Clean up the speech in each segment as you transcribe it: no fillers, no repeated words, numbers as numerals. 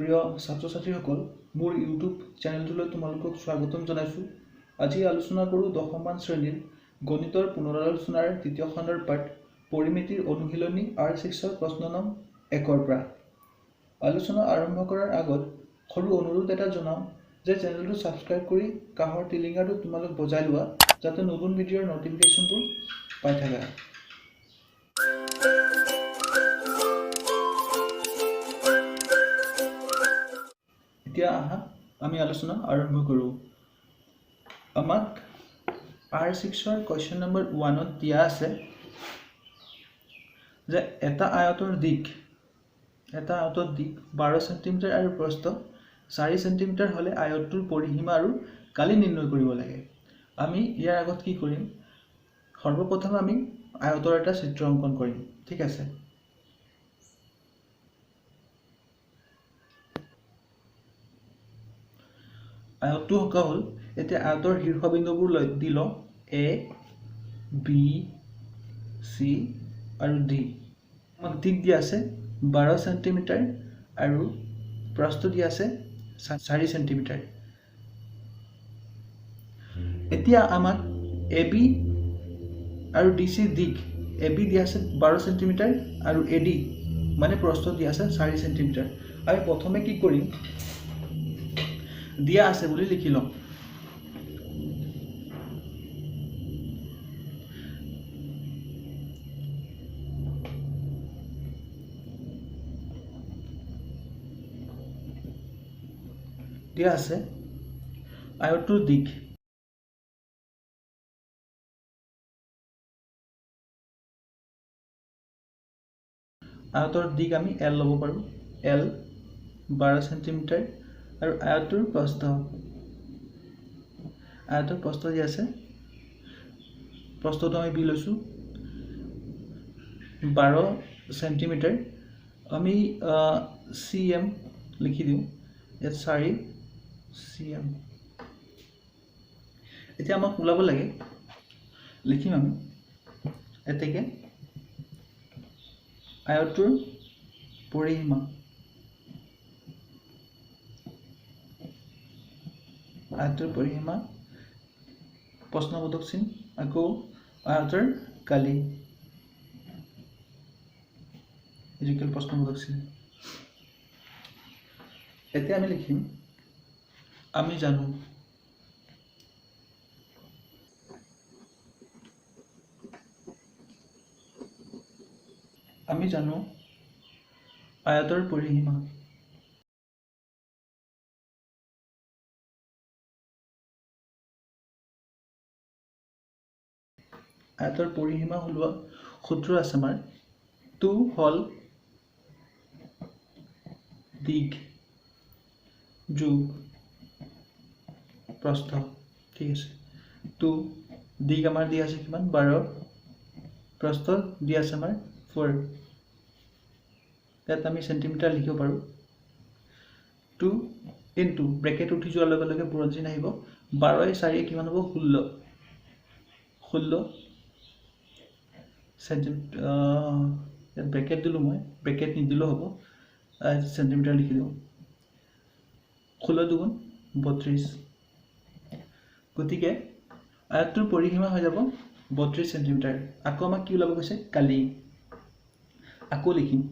প্ৰিয় ছাত্ৰ-ছাত্ৰীসকল, মোৰ ইউটিউব চেনেলটোলৈ তোমালোকক স্বাগতম জনাইছোঁ। আজি আলোচনা কৰোঁ 10মান শ্ৰেণীৰ গণিতৰ পুনৰালোচনাৰ তৃতীয় খণ্ডৰ পাঠ পৰিমিতিৰ অনুশীলনী R6ৰ প্ৰশ্ন নং 1ৰ পৰা। আলোচনা আৰম্ভ কৰাৰ আগত সৰু অনুৰোধ এটা জনাওঁ যে চেনেলটো ছাবস্ক্ৰাইব কৰি কাষৰ টিলিঙাটো তোমালোক বজাই লোৱা যাতে নতুন ভিডিঅ'ৰ নটিফিকেশ্যনবোৰ পাই থাকা। এতিয়া আহা আমি আলোচনা আৰম্ভ কৰোঁ। আমাক R6ৰ কুৱেশ্যন নম্বৰ 1ত দিয়া আছে যে এটা আয়তৰ দিক 12 সেন্টিমিটাৰ আৰু প্ৰস্থ 4 সেন্টিমিটাৰ হ'লে আয়তটোৰ পৰিসীমা আৰু কালি নিৰ্ণয় কৰিব লাগে। আমি ইয়াৰ আগত কি কৰিম, সৰ্বপ্ৰথম আমি আয়তৰ এটা চিত্ৰ অংকন কৰিম। ঠিক আছে, আয়তটো অঁকা হ'ল। এতিয়া আয়তৰ শীৰ্ষবিন্দুবোৰ দি লওঁ A, B, C আৰু D। আমাক দিক দিয়া আছে 12 সেন্টিমিটাৰ আৰু প্ৰস্থ দিয়া আছে 4 সেন্টিমিটাৰ। এতিয়া আমাক AB আৰু DC দিক AB দিয়া আছে 12 সেন্টিমিটাৰ আৰু AD মানে প্ৰস্থ দিয়া আছে 4 সেন্টিমিটাৰ। আমি প্ৰথমে কি কৰিম, দিয়া আছে বুলি লিখি লওঁ। দিয়া আছে আয়তটোৰ দিক আমি L ল'ব পাৰোঁ। L 12 সেন্টিমিটাৰ আৰু আয়তটোৰ প্ৰস্থ দিয়া আছে, প্ৰস্থটো আমি B লৈছোঁ 12 সেন্টিমিটাৰ। আমি CM লিখি দিওঁ, ইয়াত 4 CM। এতিয়া আমাক ওলাব লাগে, লিখিম আমি এতেকে আয়তটোৰ পৰিসীমা প্ৰশ্নবোধক চিন, আকৌ আয়তৰ কালি প্ৰশ্নবোধক চিন। এতিয়া আমি লিখিম আমি জানো। আয়তৰ পৰিসীমা। আয়তৰ পৰিসীমা ওলোৱা সূত্ৰ আছে আমাৰ 2 হ'ল দিক যোগ প্ৰস্থ। ঠিক আছে, 2 দিক আমাৰ দিয়া আছে কিমান 12, প্ৰস্থ দিয়া আছে আমাৰ 4। ইয়াত আমি সেন্টিমিটাৰ লিখিব পাৰোঁ। 2 ইনটু ব্ৰেকেট উঠি যোৱাৰ লগে লগে বুৰঞ্জীন আহিব। 12 4 কিমান হ'ব 16 সেন্টিমিটাৰ। ইয়াত ব্ৰেকেট দিলোঁ, মই ব্ৰেকেট নিদিলেও হ'ব, সেন্টিমিটাৰ লিখি দিওঁ। 16 দুগুণ 32। গতিকে আয়তটোৰ পৰিসীমা হৈ যাব 32 সেন্টিমিটাৰ। আকৌ আমাক কি ওলাব কৈছে কালি, আকৌ লিখিম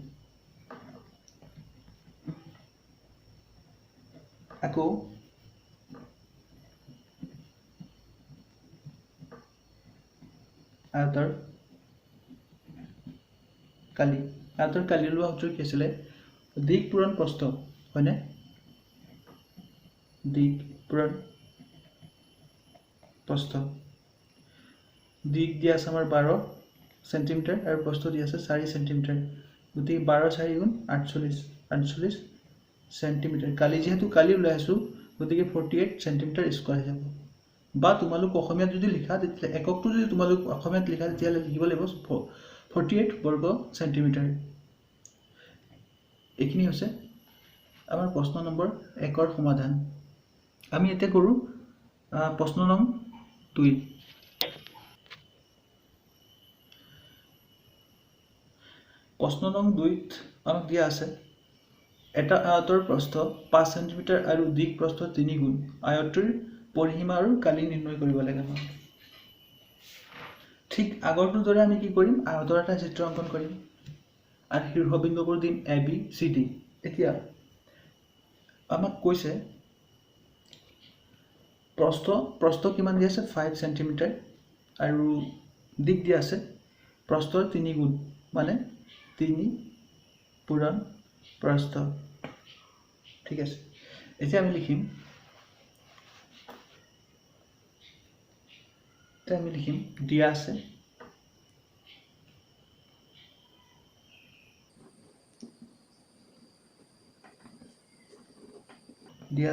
আয়তৰ কালি ওলোৱা সূত্ৰ কি আছিলে, দিক পূৰণ প্ৰস্থ, হয়নে? দিক পূৰণ প্ৰস্থ। দিক দিয়া আছে আমাৰ 12 সেন্টিমিটাৰ আৰু প্ৰস্থ দিয়া আছে 4 সেন্টিমিটাৰ। গতিকে 12 4 গুণ 48 সেন্টিমিটাৰ। যিহেতু কালি ওলাই আছোঁ গতিকে 48 সেন্টিমিটাৰ স্কোৱাৰ হৈ যাব। বা তোমালোক অসমীয়াত যদি লিখা, তেতিয়াহ'লে এককটো যদি তোমালোক অসমীয়াত লিখা তেতিয়াহ'লে লিখিব লাগিব 48 বৰ্গ সেন্টিমিটাৰ। এইখিনি হৈছে আমাৰ প্ৰশ্ন নম্বৰ 1ৰ সমাধান। আমি এতিয়া কৰোঁ প্ৰশ্ন নং 2। প্ৰশ্ন নং 2ত আমাক দিয়া আছে এটা আয়তৰ প্ৰস্থ 5 সেন্টিমিটাৰ আৰু দিক প্ৰস্থ 3 গুণ আয়তটোৰ পৰিসীমা আৰু কালি নিৰ্ণয় কৰিব লাগে আমাক ঠিক আগৰটোৰ দৰে আমি কি কৰিম আয়তৰ এটা চিত্ৰ অংকন কৰিম আৰু শীৰ্ষবিন্দুবোৰ দিম এ বি চি ডি এতিয়া আমাক কৈছে প্ৰস্থ কিমান দিয়া আছে 5 সেন্টিমিটাৰ আৰু দিক দিয়া আছে প্ৰস্থৰ 3 গুণ মানে 3 পূৰণ প্ৰস্থ ঠিক আছে এতিয়া আমি লিখিম দিয়া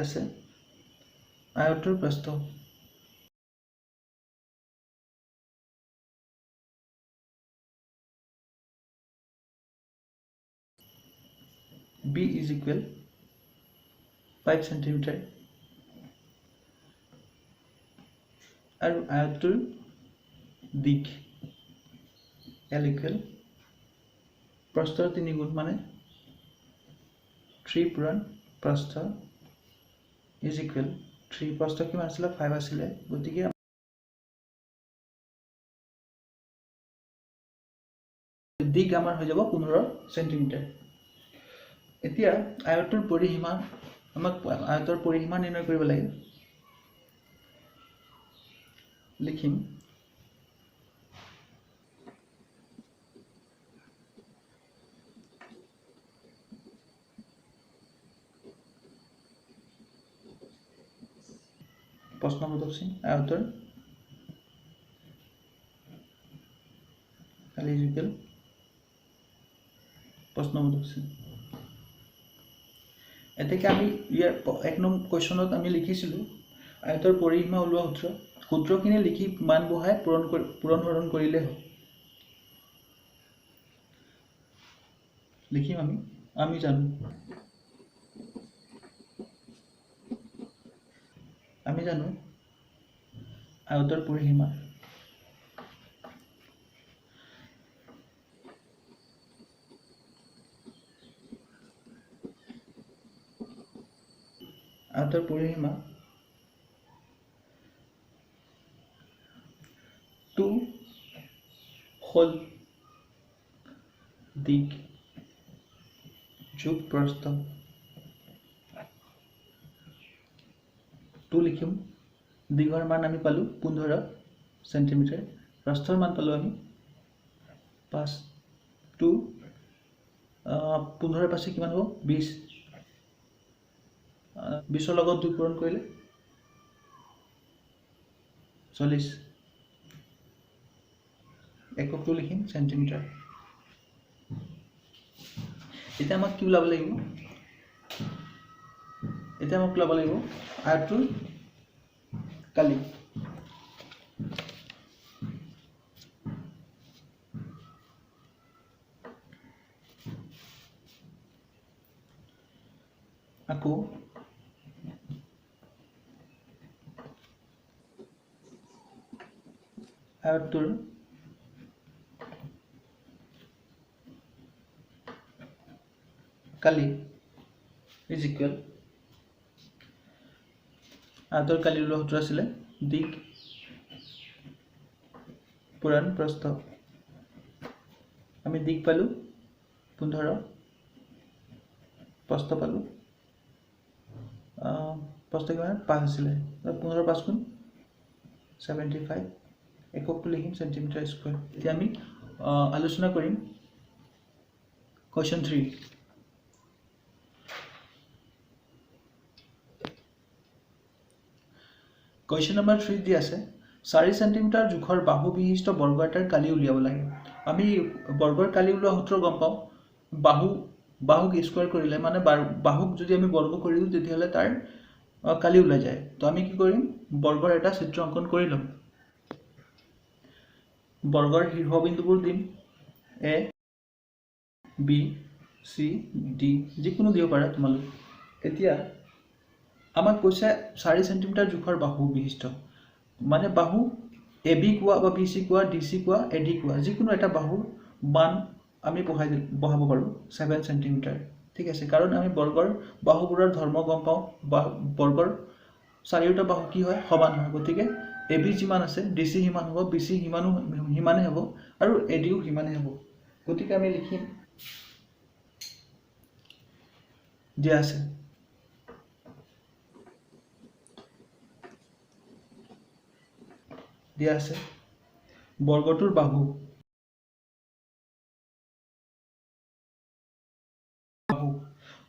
আছে আয়তৰ প্ৰস্থ B is equal 5 centimeter আৰু আয়তৰ দিক L equal প্ৰস্থৰ 3 গুণ মানে 3 পূৰণ প্ৰস্থ is equal 3 প্ৰস্থ কিমান আছিল 5 আছিল গতিকে দিক আমাৰ হৈ যাব 15 সেন্টিমিটাৰ এতিয়া আয়তৰ পৰিসীমা আমাক আয়তৰ পৰিসীমা নিৰ্ণয় কৰিব লাগে লিখিম প্ৰশ্নবোধক চিন আয়তৰ এলিজিবল প্ৰশ্নবোধক চিন এতেকে আমি ইয়াৰ এক নম্বৰ কোৱেশ্চনত আমি লিখিছিলো আয়তৰ পৰিসীমা ওলোৱা সূত্ৰখিনি লিখি মান বহাই পূৰণ হৰণ কৰিলে হয় লিখিম আমি জানো আয়তৰ পৰিসীমা টু হল দিক যোগ প্ৰস্থ টু লিখিম দীঘৰ মান আমি পালো 15 সেন্টিমিটাৰ প্ৰস্থৰ মান পালো আমি 5 টু 15 পাছে কিমান হ'ব 20 20 লগত 2 পূৰণ কৰিলে 40 এককটো লিখিম সেন্টিমিটাৰ এতিয়া আমাক কি ওলাব লাগিব আয়তৰ কালি আকৌ আয়তৰ কালি is equal আয়তৰ কালি ওলোৱা সূত্ৰ আছিলে দিক পূৰণ প্ৰস্থ আমি দিক পালো 15 প্ৰস্থ পালো প্ৰস্থ কিমান 5 আছিলে 15 5 গুণ 75 এককটো লিখিম সেন্টিমিটাৰ স্কয়াৰ এতিয়া আমি আলোচনা কৰিম কোৱেশ্চন 3 কোৱেশ্চন নম্বৰ 3 দি আছে 4 সেন্টিমিটাৰ জোখৰ বাহু বিশিষ্ট বৰ্গ এটাৰ কালি উলিয়াব লাগে আমি বৰ্গৰ কালি উলিওৱা সূত্ৰ গম পাওঁ বাহুক স্কয়াৰ কৰিলে মানে বাহুক যদি আমি বৰ্গ কৰি দিও তেতিয়াহলে তাৰ কালি ওলাই যায় তো আমি কি কৰিম বৰ্গৰ এটা চিত্ৰ অংকন কৰি লম বৰ্গৰ শীৰ্ষবিন্দুবোৰ দিম এ বি সি ডি যিকোনো দিব পাৰা তোমালোক এতিয়া আমাক কৈছে 4 সেন্টিমিটাৰ জোখৰ বাহু বিশিষ্ট মানে বাহু এবি কোৱা বা বিসি কোৱা ডিসি কোৱা এডি কোৱা যিকোনো এটা বাহুৰ মান আমি বহাব পাৰো 7 সেন্টিমিটাৰ ঠিক আছে, কাৰণ আমি বৰ্গৰ বাহুবোৰৰ ধৰ্ম গম পাওঁ, বৰ্গৰ চাৰিওটা বাহু কি হয়, সমান হয়। গতিকে এ বি যিমান আছে ডি চি সিমান হ'ব, বি চি সিমানে হ'ব আৰু এ ডিও সিমানে হ'ব। গতিকে আমি লিখিম দিয়া আছে বৰ্গটোৰ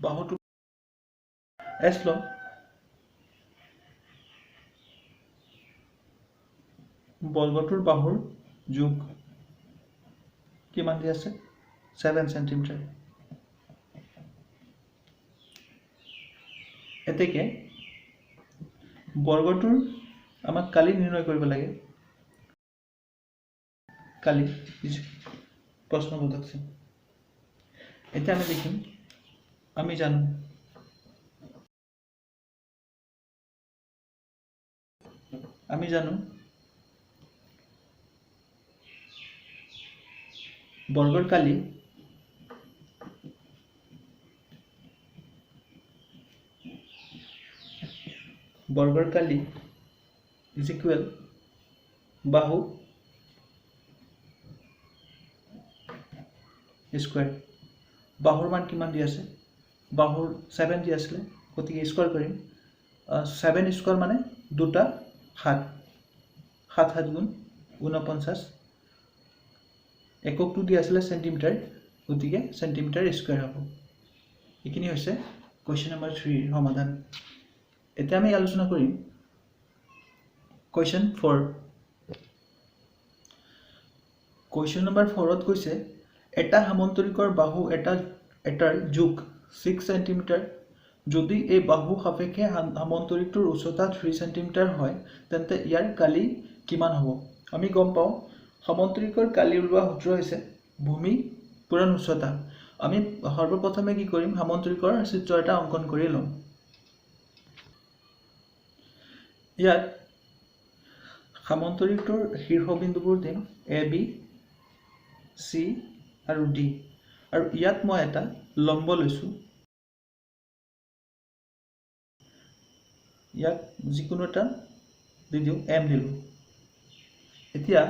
বাহুটো এছ লম, বৰ্গটোৰ বাহুৰ যোগ কিমান দিয়া আছে 7 সেন্টিমিটাৰ। এতেকে বৰ্গটোৰ আমাক কালি নিৰ্ণয় কৰিব লাগে, কালি প্ৰশ্নবোধক আছে। এতিয়া আমি লিখিম আমি জানো বৰ্গৰ কালি ইজ ইকুৱেল বাহু স্কোয়াৰ। বাহুৰ মান কিমান দি আছে, বাহুৰ 7 দি আছিলে, গতিকে স্কোয়াৰ কৰিম। 7 স্কোয়াৰ মানে দুটা 7, 7 7 গুণ 49, এককটো দি আছিলে সেন্টিমিটাৰ, গতিকে সেন্টিমিটাৰ স্কোয়াৰ হ'ব। এইখিনি হৈছে কুৱেশ্যন নম্বৰ 3 সমাধান। এতিয়া আমি আলোচনা কৰিম কুৱেশ্যন 4। কুৱেশ্যন নম্বৰ 4ত কৈছে এটা সামন্তৰিকৰ বাহু এটাৰ যোগ 6 সেন্টিমিটাৰ। যদি এই বাহু সাপেক্ষে সামন্তৰিকটোৰ উচ্চতা 3 সেন্টিমিটাৰ হয় তেন্তে ইয়াৰ কালি কিমান হ'ব। আমি গম পাওঁ সামন্তৰিকৰ কালি ওলোৱা সূত্ৰ হৈছে ভূমি পূৰণ উচ্চতা। আমি সৰ্বপ্ৰথমে কি কৰিম, সামন্তৰিকৰ চিত্ৰ এটা অংকন কৰি ল'ম। ইয়াত সামন্তৰিকটোৰ শীৰ্ষবিন্দুবোৰ দিম এ বি চি আৰু ডি, আৰু ইয়াত মই এটা লম্ব লৈছোঁ, ইয়াক যিকোনো এটা দি দিওঁ, এম দিলোঁ। এতিয়া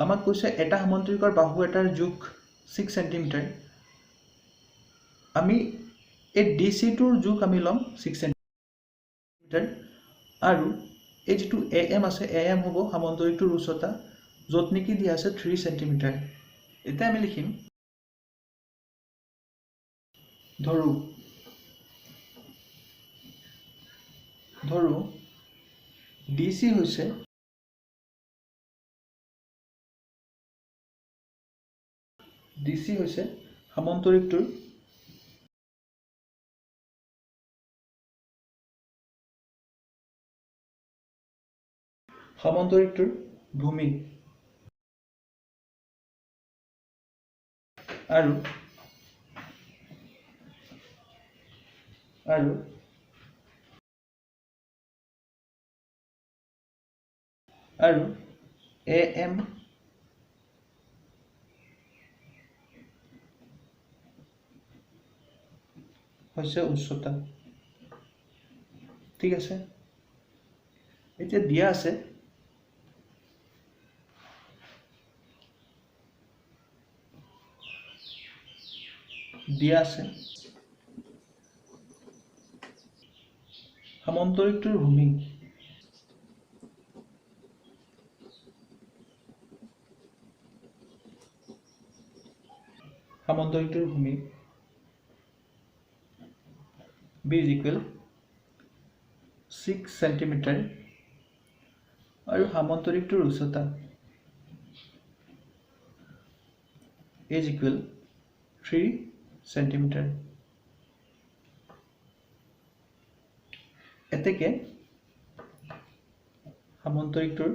আমাক কৈছে এটা সামন্তৰিকৰ বাহু এটাৰ যোগ 6 সেন্টিমিটাৰ। আমি এই ডি চিটোৰ যোগ আমি ল'ম 6 সেন্টিমিটাৰ, আৰু এই যিটো এ এম আছে, এ এম হ'ব সামন্তৰিকটোৰ উচ্চতা, য'ত নেকি দিয়া আছে 3 সেন্টিমিটাৰ। এতিয়া আমি লিখিম ধৰো ডি চি হৈছে সামন্তৰিকটোৰ ভূমি, আৰু এ এম হৈছে উচ্চতা। ঠিক আছে, এতিয়া দিয়া আছে সামন্তৰিকটোৰ ভূমি। B is equal 6 সেন্টিমিটাৰ, আৰু সামন্তৰিকটোৰ উচ্চতা is equal 3 সেন্টিমিটাৰ। এতেকে সামন্তৰিকটোৰ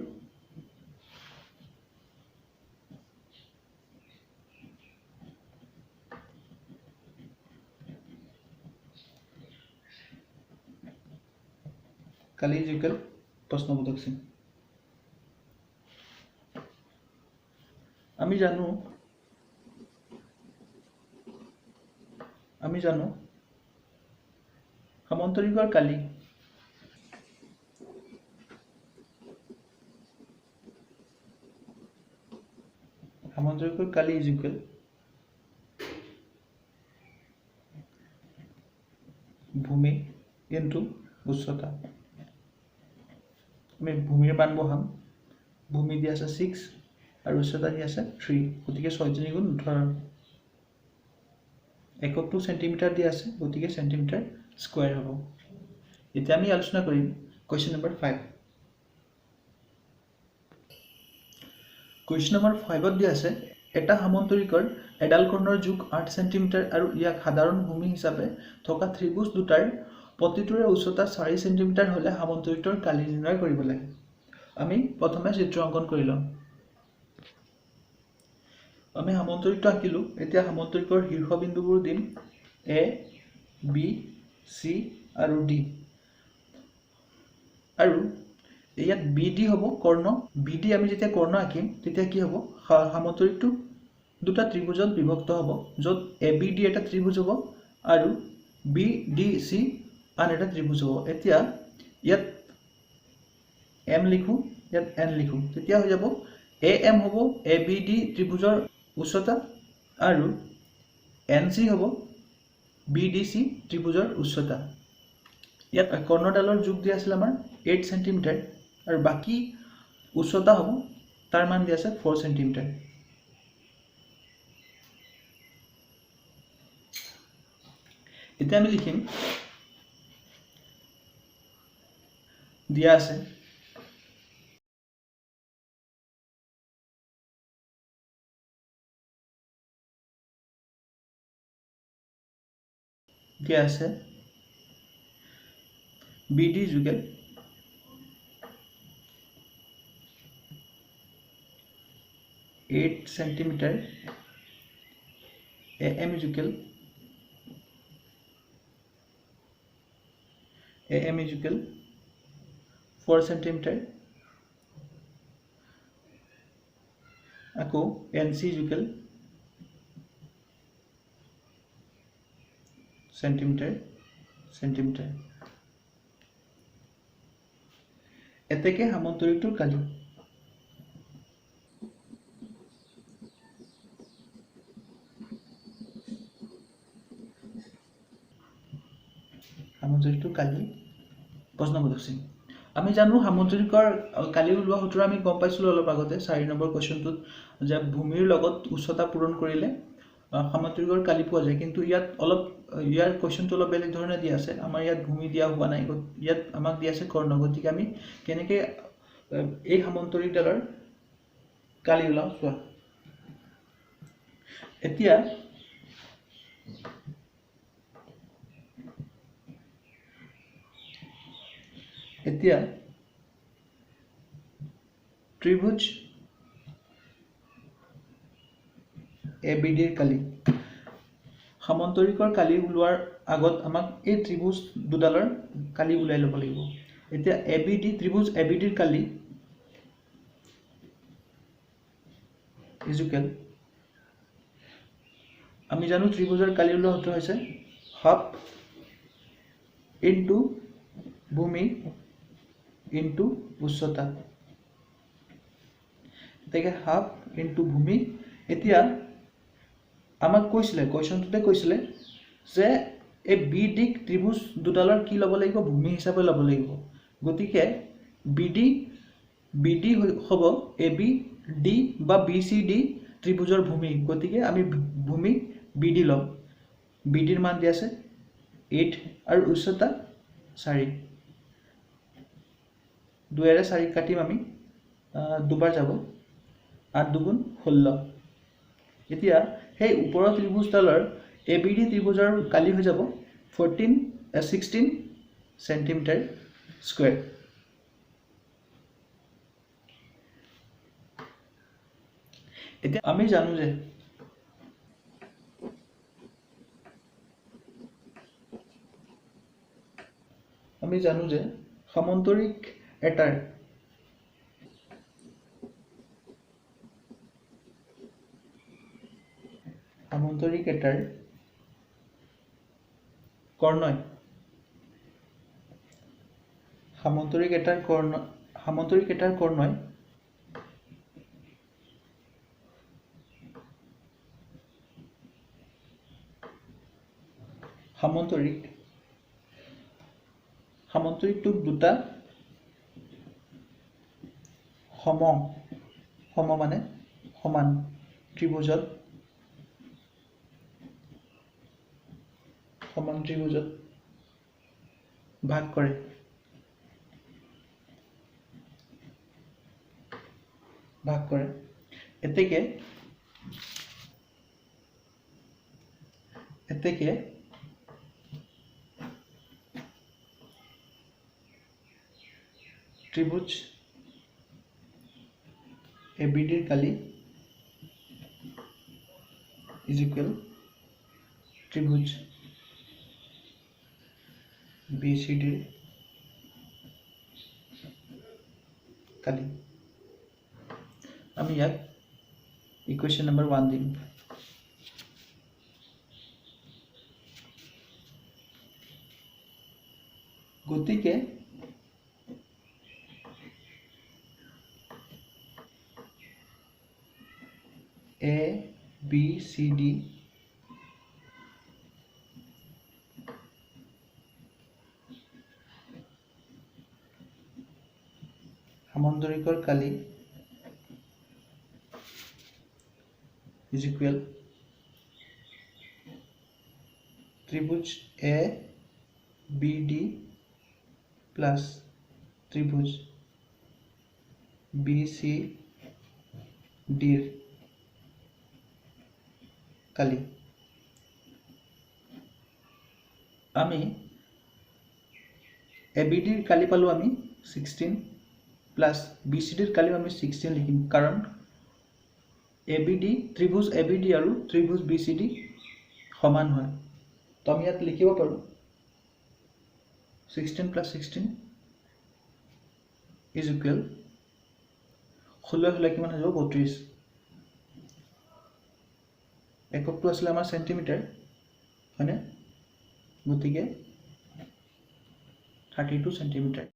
কালি is equal প্ৰশ্নবোধক চিন। আমি জানো সামান্তৰিকৰ কালি ইজ ইকুৱেল ভূমি ইনটু উচ্চতা। আমি ভূমিৰ মান বহাম, ভূমি দি আছে 6 আৰু উচ্চতা দি আছে 3, গতিকে 6 × 3 = 18। এককটো সেন্টিমিটাৰ দি আছে, গতিকে সেন্টিমিটাৰ স্কয়াৰ হ'ব। এতিয়া আমি আলোচনা কৰিম কোৱেশ্চন নম্বৰ 5। কোৱেশ্চন নম্বৰ 5ত দি আছে এটা সামান্তৰিকৰ এডাল কৰ্ণৰ জোখ 8 সেন্টিমিটাৰ আৰু ইয়াক সাধাৰণ ভূমি হিচাপে থকা ত্ৰিভুজ দুটাৰ প্ৰতিটোৰে উচ্চতা 4 সেন্টিমিটাৰ হলে সামান্তৰিকটোৰ কালি নিৰ্ণয় কৰিব লাগে। আমি প্ৰথমে চিত্ৰ অংকন কৰি লম। আমি সামান্তৰিকটো আঁকিলো। এতিয়া সামান্তৰিকৰ শীৰ্ষবিন্দুবোৰ দিম A, B, C আৰু D। আৰু ইয়াত BD হ'ব কৰ্ণ। BD আমি যেতিয়া কৰ্ণ আঁকিম তেতিয়া কি হ'ব, সামান্তৰিকটো দুটা ত্ৰিভুজত বিভক্ত হ'ব, য'ত ABD এটা ত্ৰিভুজ হ'ব আৰু BDC আন এটা ত্ৰিভুজ হ'ব। এতিয়া ইয়াত M লিখো, ইয়াত N লিখো, তেতিয়া হৈ যাব AM হ'ব ABD ত্ৰিভুজৰ উচ্চতা আৰু NC হ'ব BDC ত্ৰিভুজৰ উচ্চতা। ইয়াত কৰ্ণডালৰ জোখ দি আছিল আমাৰ 8 সেন্টিমিটাৰ আৰু বাকি উচ্চতা হ'ব, তাৰ মান দি আছে 4 সেন্টিমিটাৰ। এতিয়া আমি লিখিম দিয়া আছে BD জুগেল 8 সেন্টিমিটাৰ, AM জুগেল 4 সেন্টিমিটাৰ, আকৌ NC জুগেল সেন্টিমিটাৰ। এতেকে সামান্তৰিকটোৰ কালি। সামান্তৰিকটোৰ কালি প্ৰশ্নবোধক চিন। আমি জানো সামান্তৰিকৰ কালি ওলোৱা সূত্ৰ আমি গম পাইছিলো অলপ আগতে 4 নম্বৰ কোৱেশ্চনটোত, যে ভূমিৰ লগত উচ্চতা পূৰণ কৰিলে সামান্তৰিকৰ কালি পোৱা যায়। কিন্তু ইয়াত অলপ ইয়াৰ কোৱেশ্চনটো অলপ বেলেগ ধৰণে দিয়া আছে। আমাৰ ইয়াত ভূমি দিয়া হোৱা নাই, ইয়াত আমাক দিয়া আছে কৰ্ণ। গতিকে আমি কেনেকৈ এই সামান্তৰিকডালৰ কালি ওলাও চোৱা। এতিয়া ত্ৰিভুজ ABDৰ কালি, সামান্তৰিকৰ কালি ওলোৱাৰ আগত আমাক এই ত্ৰিভুজ দুডালৰ কালি ওলাই ল'ব লাগিব। এতিয়া ত্ৰিভুজ ABDৰ কালি ইজুকেল, আমি জানো ত্ৰিভুজৰ কালি ওলোৱা সূত্ৰ হৈছে হাফ ইনটু ভূমি ইনটু উচ্চতা। এতেকে হাফ ইনটু ভূমি। এতিয়া আমাক কৈছিলে কোৱেশ্চনটোতে কৈছিলে যে এই BD ত্ৰিভুজ দুডালৰ কি ল'ব লাগিব, ভূমি হিচাপে ল'ব লাগিব। গতিকে BD হ'ব ABD বা BCD ত্ৰিভুজৰ ভূমি। গতিকে আমি ভূমি BD ল'ম। BDৰ মান দি আছে 8 আৰু উচ্চতা 4। 2ৰে 4 কাটিম আমি, দুবাৰ যাব, 8 দুগুণ 16। এতিয়া সেই ওপৰৰ ত্ৰিভুজডালৰ ABD ত্ৰিভুজৰ কালি হৈ যাব 16 সেন্টিমিটাৰ স্কয়াৰ। এতিয়া আমি জানো যে সামান্তৰিক এটাৰ কৰ্ণয় সামন্তৰিক এটাৰ কৰ্ণয় সামন্তৰিকটোক দুটা সম মানে সমান ত্ৰিভুজত ভাগ কৰে। এতেকে ত্ৰিভুজ ABDৰ কালি is equal ত্ৰিভুজ BCDৰ কালি। আমি ইয়াক ইকুৱেশ্যন নম্বৰ 1 দিম। গতিকে ABCD সামন্তৰিকৰ Kali is equal ত্ৰিভুজ ABD plus ত্ৰিভুজ BCDৰ কালি। আমি ABDৰ কালি পালো আমি 16 প্লাস BCDৰ কালি আমি 16 লিখিম, কাৰণ ত্ৰিভুজ ABD আৰু ত্ৰিভুজ BCD সমান হয়। তো আমি ইয়াত লিখিব পাৰো 16 plus 16 is equal 16 হলে কিমান হৈ যাব 32। এককটো আসলে আমাৰ সেন্টিমিটাৰ হয়নে, গতিকে 32 সেন্টিমিটাৰ।